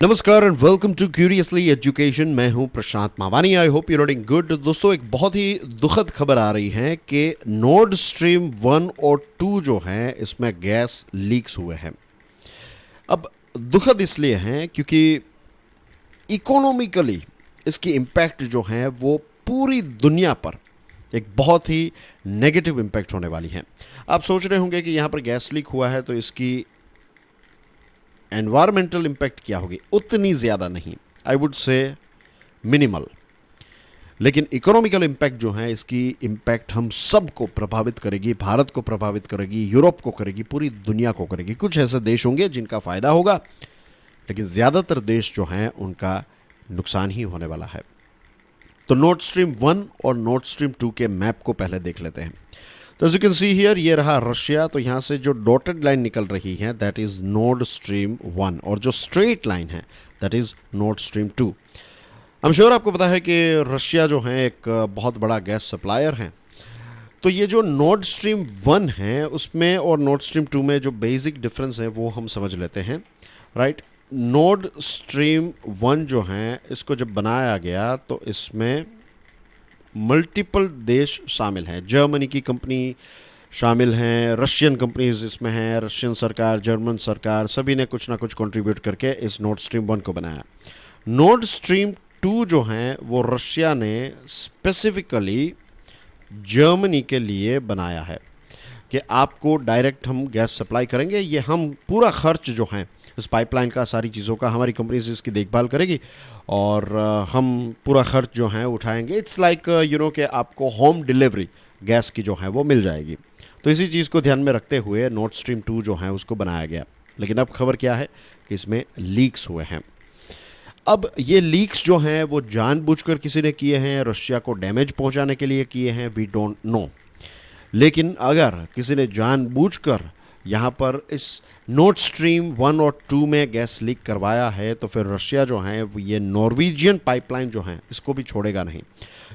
नमस्कार and welcome to curiously education. मैं हूं Prashant Mawani. I hope you reading good. दोस्तों, एक बहुत ही दुखद खबर आ रही है कि नॉर्ड स्ट्रीम 1 और 2 जो हैं इसमें गैस लीक्स हुए हैं। अब दुखद इसलिए हैं क्योंकि इकोनॉमिकली इसकी इम्पैक्ट जो है वो पूरी दुनिया पर एक बहुत ही नेगेटिव इम्पैक्ट होने वाली है। आप सोच रहे होंगे कि यहाँ पर गैस लीक हुआ है तो इसकी एनवायरमेंटल इम्पैक्ट क्या होगी। उतनी ज़्यादा नहीं, आई वुड से मिनिमल। लेकिन इकोनॉमिकल इम्पैक्ट जो है इसकी इम्पैक्ट हम सब को प्रभावित करेगी। भारत को प्रभावित करेगी, यूरोप को करेगी, पूरी दुनिया को करेगी। कुछ ऐसे देश होंगे जिनका फ़ायदा होगा, लेकिन ज़्यादातर देश जो हैं उनका नुकसान ही होने वाला है। तो नॉर्ड स्ट्रीम 1 और नॉर्ड स्ट्रीम 2 के मैप को पहले देख लेते हैं। तो as you can see here, ये रहा रशिया। तो यहाँ से जो डॉटेड लाइन निकल रही है दैट इज़ नॉर्ड स्ट्रीम 1, और जो स्ट्रेट लाइन है that is Nord stream 2। I am sure आपको पता है कि रशिया जो है एक बहुत बड़ा गैस सप्लायर है। तो ये जो नॉर्ड स्ट्रीम 1 है उसमें और नॉर्ड स्ट्रीम 2 में जो बेसिक डिफरेंस है वो हम समझ लेते हैं, राइट। नॉर्ड स्ट्रीम 1 जो है इसको जब बनाया गया तो इसमें मल्टीपल देश शामिल हैं। जर्मनी की कंपनी शामिल हैं, रशियन कंपनीज इसमें हैं, रशियन सरकार, जर्मन सरकार, सभी ने कुछ ना कुछ कंट्रीब्यूट करके इस नॉर्ड स्ट्रीम 1 को बनाया। नॉर्ड स्ट्रीम 2 जो हैं वो रशिया ने स्पेसिफिकली जर्मनी के लिए बनाया है कि आपको डायरेक्ट हम गैस सप्लाई करेंगे। ये हम पूरा खर्च जो है इस पाइपलाइन का, सारी चीज़ों का, हमारी कंपनी से इसकी देखभाल करेगी और हम पूरा खर्च जो है उठाएंगे। इट्स लाइक कि आपको होम डिलीवरी गैस की जो है वो मिल जाएगी। तो इसी चीज़ को ध्यान में रखते हुए नॉर्ड स्ट्रीम 2 जो है उसको बनाया गया। लेकिन अब खबर क्या है कि इसमें लीक्स हुए हैं। अब ये लीक्स जो हैं वो जानबूझकर किसी ने किए हैं, रशिया को डैमेज पहुंचाने के लिए किए हैं, वी डोंट नो। लेकिन अगर किसी ने जानबूझकर यहाँ पर इस नॉर्ड स्ट्रीम 1 और 2 में गैस लीक करवाया है तो फिर रशिया जो है ये नॉर्वेजियन पाइपलाइन जो है इसको भी छोड़ेगा नहीं।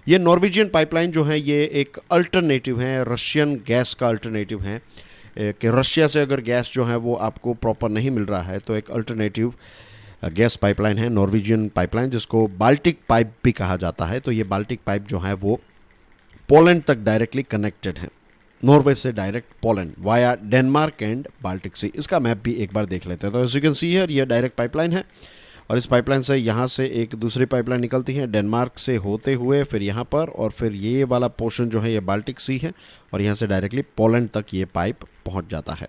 ये नॉर्वेजियन पाइपलाइन जो है ये एक अल्टरनेटिव है, रशियन गैस का अल्टरनेटिव है। कि रशिया से अगर गैस जो है वो आपको प्रॉपर नहीं मिल रहा है तो एक अल्टरनेटिव गैस पाइपलाइन है नॉर्वेजियन पाइपलाइन, जिसको बाल्टिक पाइप भी कहा जाता है। तो ये बाल्टिक पाइप जो है वो पोलैंड तक डायरेक्टली कनेक्टेड है, नॉर्वे से direct Poland via Denmark and Baltic Sea. इसका मैप भी एक बार देख लेते हैं। तो as you can see here, ये डायरेक्ट पाइपलाइन है और इस पाइपलाइन से यहाँ से एक दूसरी पाइपलाइन निकलती है डेनमार्क से होते हुए फिर यहाँ पर, और फिर ये वाला पोर्शन जो है ये बाल्टिक सी है और यहाँ से डायरेक्टली पोलैंड तक ये पाइप पहुँच जाता है।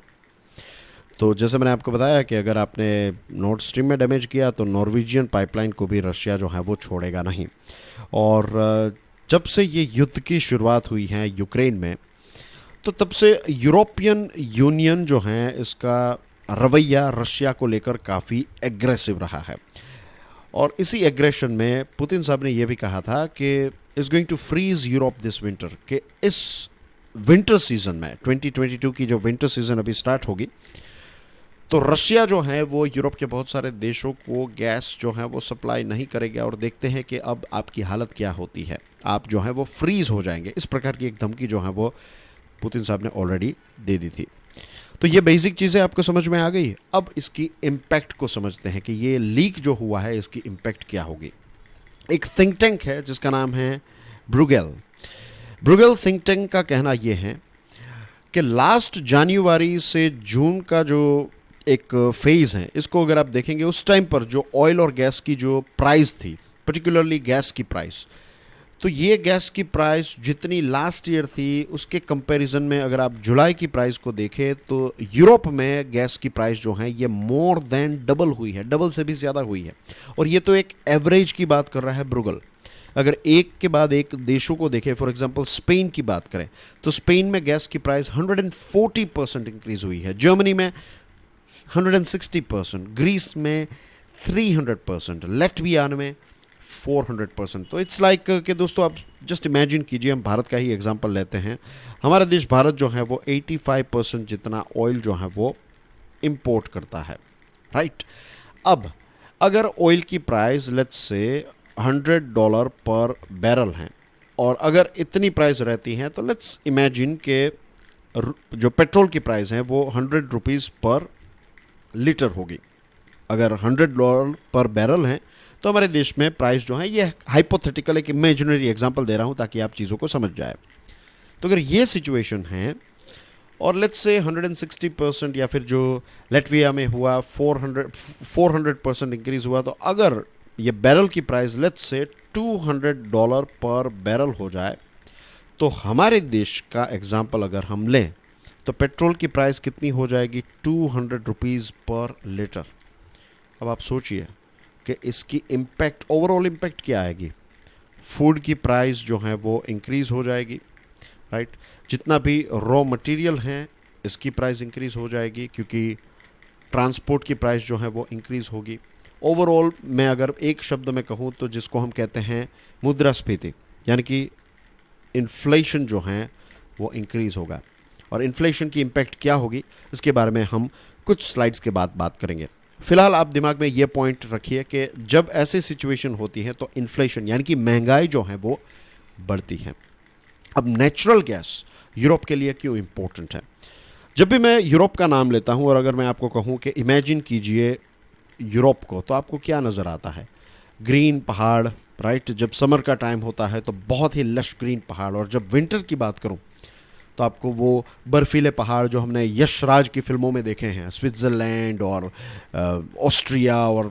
तो जैसे मैंने आपको बताया कि अगर आपने नॉर्ड स्ट्रीम में डैमेज किया तो नॉर्वेजियन पाइपलाइन को भी रशिया जो है वो छोड़ेगा नहीं। और जब से ये युद्ध की शुरुआत हुई है यूक्रेन में, तो तब से यूरोपियन यूनियन जो है इसका रवैया रशिया को लेकर काफ़ी एग्रेसिव रहा है। और इसी एग्रेशन में पुतिन साहब ने यह भी कहा था कि is going to freeze Europe this winter, कि इस विंटर सीजन में 2022 की जो विंटर सीजन अभी स्टार्ट होगी तो रशिया जो है वो यूरोप के बहुत सारे देशों को गैस जो है वो सप्लाई नहीं करेगा। और देखते हैं कि अब आपकी हालत क्या होती है, आप जो है वो फ्रीज हो जाएंगे। इस प्रकार की एक धमकी जो है वो पुतिन साहब ने ऑलरेडी दे दी थी। तो ये बेसिक चीज़ें आपको समझ में आ गई। अब इसकी इम्पैक्ट को समझते हैं कि ये लीक जो हुआ है इसकी इम्पैक्ट क्या होगी। एक थिंक टैंक है जिसका नाम है ब्रुगेल थिंक टैंक का कहना ये है कि लास्ट जनवरी से जून का जो एक फेज़ है, इसको अगर आप देखेंगे उस टाइम पर जो ऑयल और गैस की जो प्राइस थी, पर्टिकुलरली गैस की प्राइस, तो ये गैस की प्राइस जितनी लास्ट ईयर थी उसके कंपैरिजन में अगर आप जुलाई की प्राइस को देखें तो यूरोप में गैस की प्राइस जो है ये मोर देन डबल हुई है, डबल से भी ज़्यादा हुई है। और ये तो एक एवरेज की बात कर रहा है ब्रुगल। अगर एक के बाद एक देशों को देखें, फॉर एग्जांपल स्पेन की बात करें तो स्पेन में गैस की प्राइस 140% इंक्रीज हुई है, जर्मनी में 160%, ग्रीस में 300%, लेटविया में 400%। तो इट्स लाइक कि दोस्तों आप जस्ट इमेजिन कीजिए, हम भारत का ही एग्जांपल लेते हैं। हमारा देश भारत जो है वो 85% जितना ऑयल जो है वो इंपोर्ट करता है, राइट। अब अगर ऑयल की प्राइस लेट्स से $100 पर बैरल हैं और अगर इतनी प्राइस रहती हैं तो लेट्स इमेजिन के जो पेट्रोल की प्राइस है वो 100 रुपीज़ पर लीटर होगी, अगर $100 पर बैरल हैं तो हमारे देश में प्राइस जो है, ये हाइपोथेटिकल एक इमेजिनरी एग्जांपल दे रहा हूं ताकि आप चीज़ों को समझ जाए। तो अगर ये सिचुएशन है और लेट्स से 160% या फिर जो लेटविया में हुआ 400% इंक्रीज हुआ, तो अगर ये बैरल की प्राइस लेट्स से $200 पर बैरल हो जाए, तो हमारे देश का एग्जांपल अगर हम लें तो पेट्रोल की प्राइस कितनी हो जाएगी? 200 रुपीज़ पर लीटर। अब आप सोचिए कि इसकी इम्पैक्ट, ओवरऑल इम्पैक्ट क्या आएगी। फूड की प्राइस जो है वो इंक्रीज़ हो जाएगी, राइट। जितना भी रॉ मटेरियल हैं इसकी प्राइस इंक्रीज़ हो जाएगी, क्योंकि ट्रांसपोर्ट की प्राइस जो है वो इंक्रीज़ होगी। ओवरऑल मैं अगर एक शब्द में कहूँ तो जिसको हम कहते हैं मुद्रास्फीति, यानी कि इन्फ्लेशन जो है वो इंक्रीज़ होगा। और इन्फ्लेशन की इम्पैक्ट क्या होगी इसके बारे में हम कुछ स्लाइड्स के बाद बात करेंगे। फिलहाल आप दिमाग में ये पॉइंट रखिए कि जब ऐसी सिचुएशन होती है तो इन्फ्लेशन यानी कि महंगाई जो है वो बढ़ती है। अब नेचुरल गैस यूरोप के लिए क्यों इम्पोर्टेंट है? जब भी मैं यूरोप का नाम लेता हूँ और अगर मैं आपको कहूँ कि इमेजिन कीजिए यूरोप को, तो आपको क्या नज़र आता है? ग्रीन पहाड़, राइट। जब समर का टाइम होता है तो बहुत ही लश ग्रीन पहाड़, और जब विंटर की बात करूँ तो आपको वो बर्फीले पहाड़ जो हमने यश राज की फिल्मों में देखे हैं, स्विट्ज़रलैंड और ऑस्ट्रिया और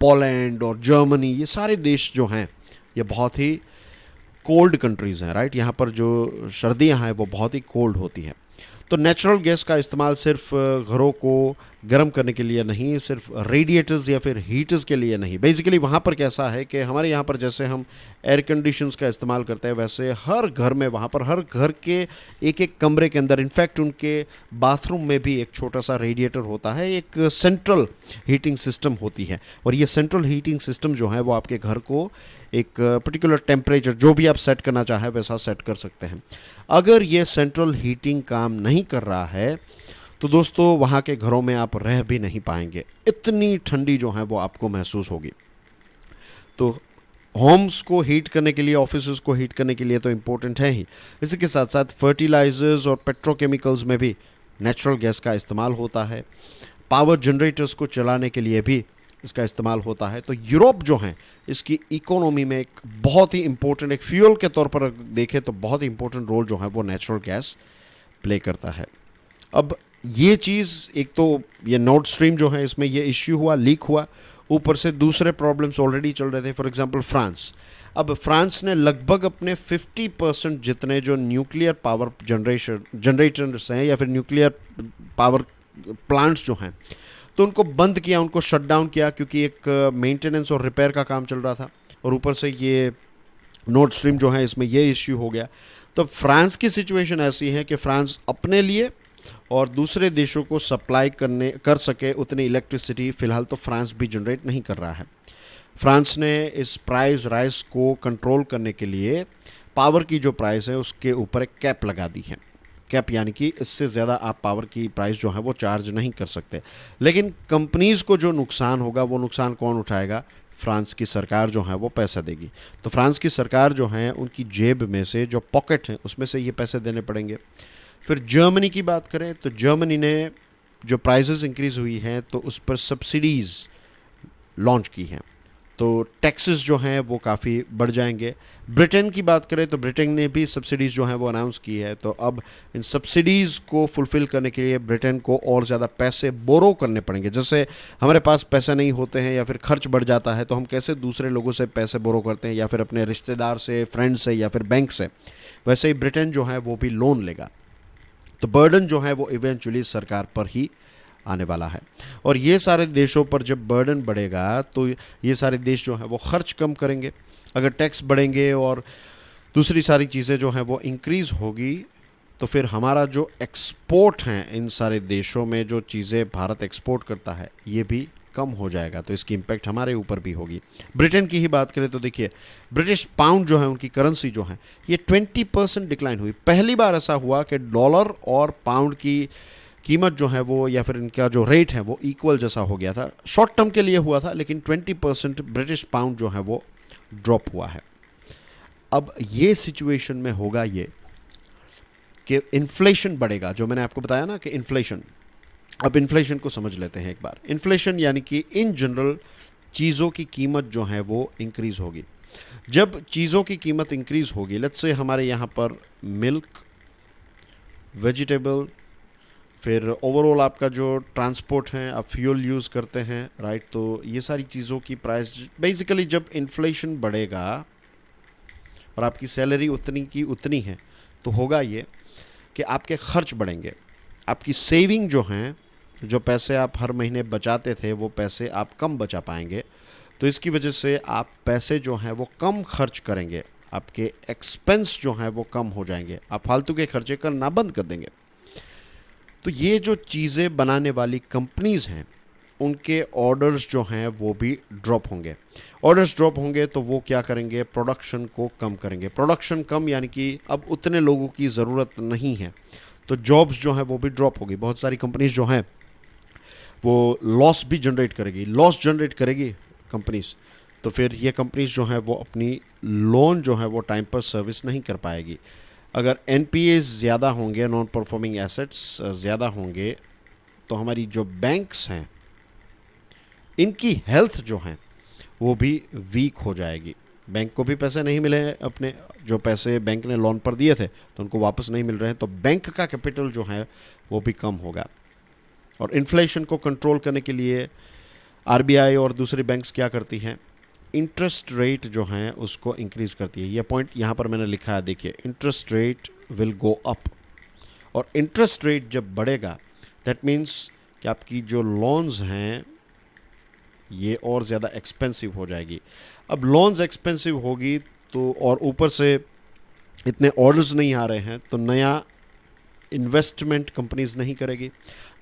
पोलैंड और जर्मनी, ये सारे देश जो हैं ये बहुत ही कोल्ड कंट्रीज़ हैं, राइट। यहाँ पर जो सर्दियाँ हैं वो बहुत ही कोल्ड होती हैं। तो नेचुरल गैस का इस्तेमाल सिर्फ घरों को गर्म करने के लिए नहीं, सिर्फ रेडिएटर्स या फिर हीटर्स के लिए नहीं। बेसिकली वहाँ पर कैसा है कि हमारे यहाँ पर जैसे हम एयर कंडीशंस का इस्तेमाल करते हैं, वैसे हर घर में, वहाँ पर हर घर के एक एक कमरे के अंदर, इनफैक्ट उनके बाथरूम में भी एक छोटा सा रेडिएटर होता है, एक सेंट्रल हीटिंग सिस्टम होती है। और ये सेंट्रल हीटिंग सिस्टम जो है वो आपके घर को एक पर्टिकुलर टेम्परेचर जो भी आप सेट करना चाहें वैसा सेट कर सकते हैं। अगर ये सेंट्रल हीटिंग काम नहीं कर रहा है तो दोस्तों वहाँ के घरों में आप रह भी नहीं पाएंगे, इतनी ठंडी जो है वो आपको महसूस होगी। तो होम्स को हीट करने के लिए, ऑफिसेज को हीट करने के लिए तो इम्पोर्टेंट है ही, इसी के साथ साथ फर्टिलाइजर्स और पेट्रोकेमिकल्स में भी नेचुरल गैस का इस्तेमाल होता है। पावर जनरेटर्स को चलाने के लिए भी इसका इस्तेमाल होता है। तो यूरोप जो है इसकी इकोनॉमी में एक बहुत ही इंपॉर्टेंट, एक फ्यूल के तौर पर देखें तो बहुत ही इंपॉर्टेंट रोल जो है वो नेचुरल गैस प्ले करता है। अब ये चीज़, एक तो ये नॉर्थ स्ट्रीम जो है इसमें ये इश्यू हुआ, लीक हुआ, ऊपर से दूसरे प्रॉब्लम्स ऑलरेडी चल रहे थे। फॉर एग्जांपल फ्रांस, अब फ्रांस ने लगभग अपने 50% जितने जो न्यूक्लियर पावर जनरेटर्स हैं या फिर न्यूक्लियर पावर प्लांट्स जो हैं तो उनको बंद किया, उनको शट डाउन किया, क्योंकि एक मेंटेनेंस और रिपेयर का काम चल रहा था। और ऊपर से ये नॉर्थ स्ट्रीम जो है इसमें ये इश्यू हो गया। तो फ्रांस की सिचुएशन ऐसी है कि फ्रांस अपने लिए और दूसरे देशों को सप्लाई कर सके उतनी इलेक्ट्रिसिटी फ़िलहाल तो फ्रांस भी जनरेट नहीं कर रहा है। फ्रांस ने इस प्राइस राइज को कंट्रोल करने के लिए पावर की जो प्राइस है उसके ऊपर एक कैप लगा दी है। कैप यानी कि इससे ज़्यादा आप पावर की प्राइस जो है वो चार्ज नहीं कर सकते। लेकिन कंपनीज़ को जो नुकसान होगा वो नुकसान कौन उठाएगा? फ्रांस की सरकार जो है वो पैसा देगी। तो फ्रांस की सरकार जो है उनकी जेब में से, जो पॉकेट है उसमें से ये पैसे देने पड़ेंगे। फिर जर्मनी की बात करें तो जर्मनी ने जो प्राइसेस इंक्रीज़ हुई हैं तो उस पर सब्सिडीज़ लॉन्च की हैं, तो टैक्सेस जो हैं वो काफ़ी बढ़ जाएंगे। ब्रिटेन की बात करें तो ब्रिटेन ने भी सब्सिडीज़ जो हैं वो अनाउंस की है। तो अब इन सब्सिडीज़ को फुलफ़िल करने के लिए ब्रिटेन को और ज़्यादा पैसे बोरो करने पड़ेंगे। जैसे हमारे पास पैसे नहीं होते हैं या फिर खर्च बढ़ जाता है तो हम कैसे दूसरे लोगों से पैसे बोरो करते हैं, या फिर अपने रिश्तेदार से, फ्रेंड से, या फिर बैंक से, वैसे ही ब्रिटेन जो है वो भी लोन लेगा। तो बर्डन जो है वो इवेंचुअली सरकार पर ही आने वाला है। और ये सारे देशों पर जब बर्डन बढ़ेगा तो ये सारे देश जो हैं वो खर्च कम करेंगे। अगर टैक्स बढ़ेंगे और दूसरी सारी चीज़ें जो हैं वो इंक्रीज़ होगी तो फिर हमारा जो एक्सपोर्ट हैं इन सारे देशों में, जो चीज़ें भारत एक्सपोर्ट करता है, ये भी कम हो जाएगा। तो इसकी इम्पैक्ट हमारे ऊपर भी होगी। ब्रिटेन की ही बात करें तो देखिए, ब्रिटिश पाउंड जो है, उनकी करेंसी जो है, ये 20% डिक्लाइन हुई। पहली बार ऐसा हुआ कि डॉलर और पाउंड की कीमत जो है वो, या फिर इनका जो रेट है वो इक्वल जैसा हो गया था। शॉर्ट टर्म के लिए हुआ था, लेकिन 20% ब्रिटिश पाउंड जो है वो ड्रॉप हुआ है। अब ये सिचुएशन में होगा ये कि इन्फ्लेशन बढ़ेगा, जो मैंने आपको बताया ना कि इन्फ्लेशन, अब इन्फ्लेशन को समझ लेते हैं एक बार। इन्फ्लेशन यानी कि इन जनरल चीज़ों की कीमत जो है वो इंक्रीज़ होगी। जब चीज़ों की कीमत इंक्रीज़ होगी, लेट्स से हमारे यहाँ पर मिल्क, वेजिटेबल, फिर ओवरऑल आपका जो ट्रांसपोर्ट है, आप फ्यूल यूज़ करते हैं, राइट, तो ये सारी चीज़ों की प्राइस बेसिकली जब इन्फ्लेशन बढ़ेगा और आपकी सैलरी उतनी की उतनी है, तो होगा ये कि आपके खर्च बढ़ेंगे, आपकी सेविंग जो हैं, जो पैसे आप हर महीने बचाते थे वो पैसे आप कम बचा पाएंगे। तो इसकी वजह से आप पैसे जो हैं वो कम खर्च करेंगे, आपके एक्सपेंस जो हैं वो कम हो जाएंगे, आप फालतू के खर्चे करना बंद कर देंगे। तो ये जो चीज़ें बनाने वाली कंपनीज़ हैं उनके ऑर्डर्स जो हैं वो भी ड्रॉप होंगे। ऑर्डर्स ड्रॉप होंगे तो वो क्या करेंगे, प्रोडक्शन को कम करेंगे। प्रोडक्शन कम यानी कि अब उतने लोगों की ज़रूरत नहीं है, तो जॉब्स जो हैं वो भी ड्रॉप होगी। बहुत सारी कंपनीज जो हैं वो लॉस भी जनरेट करेगी। लॉस जनरेट करेगी कंपनीज, तो फिर ये कंपनीज जो हैं वो अपनी लोन जो है वो टाइम पर सर्विस नहीं कर पाएगी। अगर एनपीए ज़्यादा होंगे, नॉन परफॉर्मिंग एसेट्स ज़्यादा होंगे, तो हमारी जो बैंक्स हैं इनकी हेल्थ जो है वो भी वीक हो जाएगी। बैंक को भी पैसे नहीं मिले हैं, अपने जो पैसे बैंक ने लोन पर दिए थे तो उनको वापस नहीं मिल रहे हैं, तो बैंक का कैपिटल जो है वो भी कम होगा। और इन्फ्लेशन को कंट्रोल करने के लिए आरबीआई और दूसरी बैंक्स क्या करती हैं, इंटरेस्ट रेट जो हैं उसको इंक्रीज़ करती है। ये पॉइंट यहाँ पर मैंने लिखा है, देखिए, interest rate will go up. और इंटरेस्ट रेट जब बढ़ेगा दैट मीन्स कि आपकी जो लोन्स हैं ये और ज़्यादा एक्सपेंसिव हो जाएगी। अब लोन्स एक्सपेंसिव होगी तो, और ऊपर से इतने ऑर्डर्स नहीं आ रहे हैं, तो नया इन्वेस्टमेंट कंपनीज नहीं करेगी।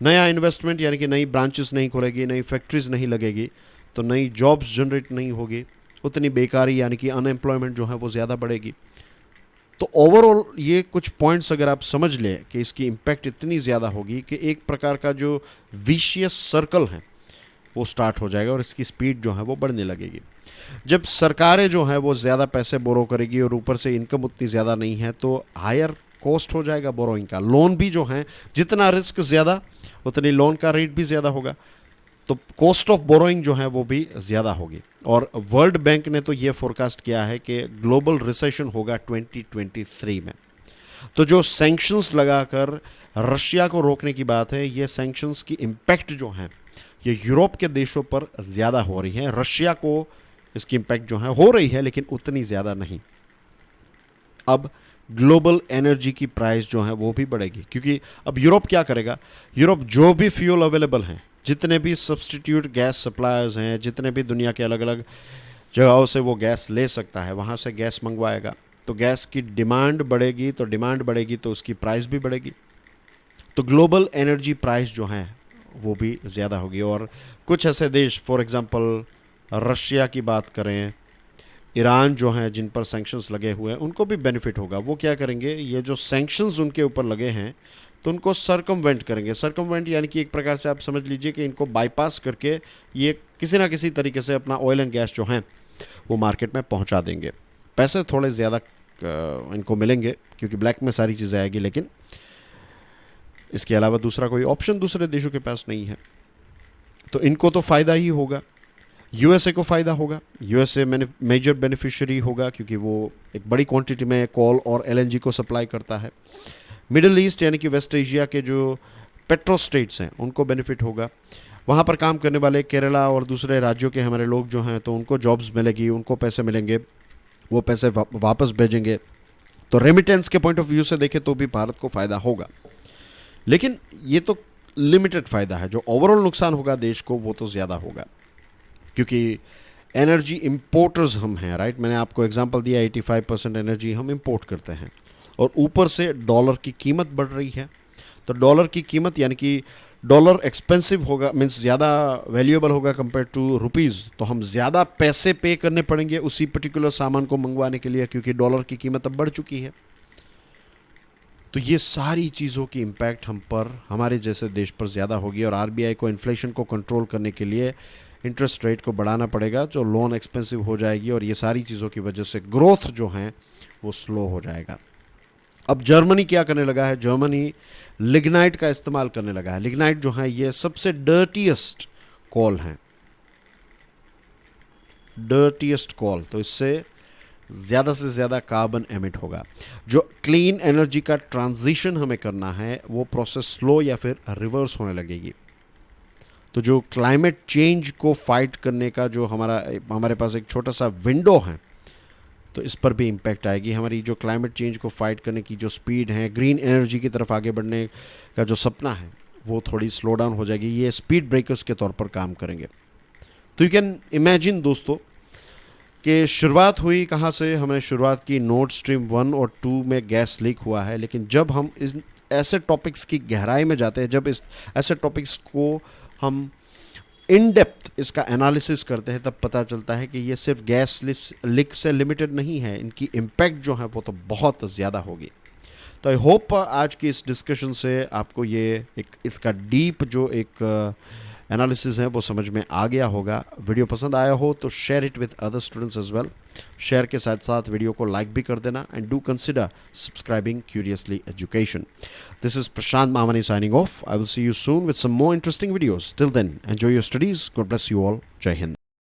नया इन्वेस्टमेंट यानी कि नई ब्रांचेस नहीं खुलेगी, नई फैक्ट्रीज नहीं लगेगी, तो नई जॉब्स जनरेट नहीं होगी, उतनी बेकारी यानी कि अनएम्प्लॉयमेंट जो है वो ज़्यादा बढ़ेगी। तो ओवरऑल ये कुछ पॉइंट्स अगर आप समझ लें कि इसकी इम्पैक्ट इतनी ज़्यादा होगी कि एक प्रकार का जो विशियस सर्कल है वो स्टार्ट हो जाएगा और इसकी स्पीड जो है वो बढ़ने लगेगी। जब सरकारें जो है वो ज़्यादा पैसे बोरो करेगी और ऊपर से इनकम उतनी ज़्यादा नहीं है, तो हायर कॉस्ट हो जाएगा बोरोइंग का। लोन भी जो है, जितना रिस्क ज़्यादा उतनी लोन का रेट भी ज़्यादा होगा, तो कॉस्ट ऑफ बोरोइंग जो है वो भी ज़्यादा होगी। और वर्ल्ड बैंक ने तो ये फोरकास्ट किया है कि ग्लोबल रिसेशन होगा 2023 में। तो जो सैंक्शंस लगाकर रशिया को रोकने की बात है, ये सैंक्शंस की इम्पैक्ट जो है ये यूरोप के देशों पर ज़्यादा हो रही है। रशिया को इसकी इम्पैक्ट जो है हो रही है लेकिन उतनी ज़्यादा नहीं। अब ग्लोबल एनर्जी की प्राइस जो है वो भी बढ़ेगी, क्योंकि अब यूरोप क्या करेगा, यूरोप जो भी फ्यूल अवेलेबल हैं, जितने भी सब्सटीट्यूट गैस सप्लायर्स हैं, जितने भी दुनिया के अलग अलग जगहों से वो गैस ले सकता है, वहाँ से गैस मंगवाएगा। तो गैस की डिमांड बढ़ेगी, तो डिमांड बढ़ेगी तो उसकी प्राइस भी बढ़ेगी। तो ग्लोबल एनर्जी प्राइस जो है वो भी ज़्यादा होगी। और कुछ ऐसे देश, फॉर एग्ज़ाम्पल रशिया की बात करें, ईरान जो हैं जिन पर सैंक्शंस लगे हुए हैं, उनको भी बेनिफिट होगा। वो क्या करेंगे, ये जो सैंक्शंस उनके ऊपर लगे हैं तो उनको सरकमवेंट करेंगे। सरकमवेंट यानी कि एक प्रकार से आप समझ लीजिए कि इनको बाईपास करके ये किसी ना किसी तरीके से अपना ऑयल एंड गैस जो हैं वो मार्केट में पहुंचा देंगे। पैसे थोड़े ज़्यादा इनको मिलेंगे क्योंकि ब्लैक में सारी चीज़ें आएगी, लेकिन इसके अलावा दूसरा कोई ऑप्शन दूसरे देशों के पास नहीं है। तो इनको तो फ़ायदा ही होगा, यूएसए को फ़ायदा होगा। यूएसए मेजर बेनिफिशियरी होगा क्योंकि वो एक बड़ी क्वांटिटी में कोल और एलएनजी को सप्लाई करता है। मिडिल ईस्ट यानी कि वेस्ट एशिया के जो पेट्रो स्टेट्स हैं उनको बेनिफिट होगा। वहाँ पर काम करने वाले केरला और दूसरे राज्यों के हमारे लोग जो हैं तो उनको जॉब्स मिलेगी, उनको पैसे मिलेंगे, वो पैसे वापस भेजेंगे। तो रेमिटेंस के पॉइंट ऑफ व्यू से देखें तो भी भारत को फ़ायदा होगा, लेकिन ये तो लिमिटेड फ़ायदा है। जो ओवरऑल नुकसान होगा देश को वो तो ज़्यादा होगा, क्योंकि एनर्जी इंपोर्टर्स हम हैं, राइट। मैंने आपको एग्जांपल दिया 85% एनर्जी हम इंपोर्ट करते हैं, और ऊपर से डॉलर की कीमत बढ़ रही है। तो डॉलर की कीमत यानी कि डॉलर एक्सपेंसिव होगा, मीन्स ज़्यादा वैल्यूएबल होगा कंपेयर टू रुपीज़, तो हम ज़्यादा पैसे पे करने पड़ेंगे उसी पर्टिकुलर सामान को मंगवाने के लिए, क्योंकि डॉलर की कीमत अब बढ़ चुकी है। तो ये सारी चीज़ों की इम्पैक्ट हम पर, हमारे जैसे देश पर ज़्यादा होगी। और आरबीआई को इन्फ्लेशन को कंट्रोल करने के लिए इंटरेस्ट रेट को बढ़ाना पड़ेगा, जो लोन एक्सपेंसिव हो जाएगी, और ये सारी चीज़ों की वजह से ग्रोथ जो है वो स्लो हो जाएगा। अब जर्मनी क्या करने लगा है, जर्मनी लिग्नाइट का इस्तेमाल करने लगा है। लिग्नाइट जो है ये सबसे डर्टीएस्ट कॉल है, डर्टीएस्ट कॉल, तो इससे ज़्यादा से ज़्यादा कार्बन एमिट होगा। जो क्लीन एनर्जी का ट्रांजिशन हमें करना है वो प्रोसेस स्लो या फिर रिवर्स होने लगेगी। तो जो क्लाइमेट चेंज को फाइट करने का जो हमारे पास एक छोटा सा विंडो है, तो इस पर भी इम्पैक्ट आएगी। हमारी जो क्लाइमेट चेंज को फाइट करने की जो स्पीड है, ग्रीन एनर्जी की तरफ आगे बढ़ने का जो सपना है, वो थोड़ी स्लो डाउन हो जाएगी। ये स्पीड ब्रेकर्स के तौर पर काम करेंगे। तो यू कैन इमेजिन दोस्तों कि शुरुआत हुई कहाँ से, हमने शुरुआत की नॉर्ड स्ट्रीम 1 और 2 में गैस लीक हुआ है। लेकिन जब हम इस ऐसे टॉपिक्स की गहराई में जाते हैं, जब इस ऐसे टॉपिक्स को हम इन डेप्थ इसका एनालिसिस करते हैं, तब पता चलता है कि ये सिर्फ गैस लीक से लिमिटेड नहीं है, इनकी इम्पैक्ट जो है वो तो बहुत ज़्यादा होगी। तो आई होप आज की इस डिस्कशन से आपको ये एक इसका डीप जो एक एनालिसिस है वो समझ में आ गया होगा। वीडियो पसंद आया हो तो share it with other students as well. Share के साथ साथ वीडियो को लाइक भी कर देना and do consider subscribing curiously education. This is Prashant Mamani signing off. I will see you soon with some more interesting videos. Till then, enjoy your studies. God bless you all. Jai Hind.